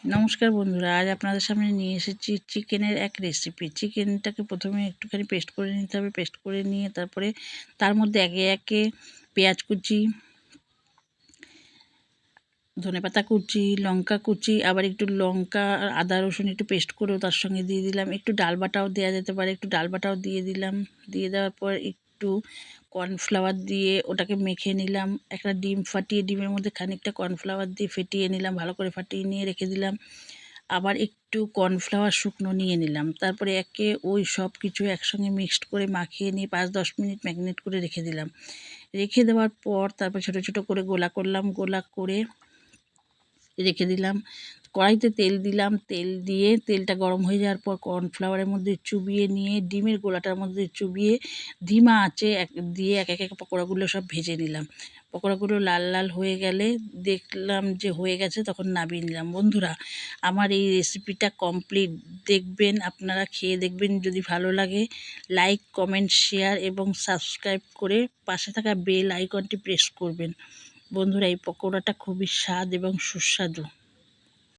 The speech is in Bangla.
নমস্কার বন্ধুরা, আজ আপনাদের সামনে নিয়ে এসেছি চিকেনের এক রেসিপি। চিকেনটাকে প্রথমে একটুখানি পেস্ট করে নিতে হবে। পেস্ট করে নিয়ে তারপরে তার মধ্যে একে একে পেঁয়াজ কুচি, ধনেপাতা কুচি, লঙ্কা কুচি, আবার একটু লঙ্কা আর আদা রসুন একটু পেস্ট করেও তার সঙ্গে দিয়ে দিলাম। একটু ডাল বাটাও দেওয়া যেতে পারে, একটু ডাল বাটাও দিয়ে দিলাম। দিয়ে দেওয়ার পর একটু কর্নফ্লাওয়ার দিয়ে ওটাকে মেখে নিলাম। একটা ডিম ফাটিয়ে ডিমের মধ্যে খানিকটা কর্নফ্লাওয়ার দিয়ে ফেটিয়ে নিলাম, ভালো করে ফাটিয়ে নিয়ে রেখে দিলাম। আবার একটু কর্নফ্লাওয়ার শুকনো নিয়ে নিলাম। তারপরে ওই সব কিছু একসঙ্গে মিক্সড করে মাখিয়ে নিয়ে 5-10 মিনিট ম্যারিনেট করে রেখে দিলাম। রেখে দেওয়ার পর তারপর ছোটো ছোটো করে গোলা করলাম। গোলা করে রেখে দিলাম। কড়াইতে তেল দিলাম, তেল দিয়ে তেলটা গরম হয়ে যাওয়ার পর কর্নফ্লাওয়ারের মধ্যে চুবিয়ে নিয়ে ডিমের গোলাটার মধ্যে চুবিয়ে ধিমা আঁচে দিয়ে এক এক পকোড়াগুলো সব ভেজে নিলাম। পকোড়াগুলো লাল লাল হয়ে গেলে দেখলাম যে হয়ে গেছে, তখন নামিয়ে নিলাম। বন্ধুরা, আমার এই রেসিপিটা কমপ্লিট। দেখবেন, আপনারা খেয়ে দেখবেন, যদি ভালো লাগে লাইক, কমেন্ট, শেয়ার এবং সাবস্ক্রাইব করে পাশে থাকা বেল আইকনটি প্রেস করবেন। বন্ধুরা, এই পকোড়াটা খুবই স্বাদ এবং সুস্বাদু।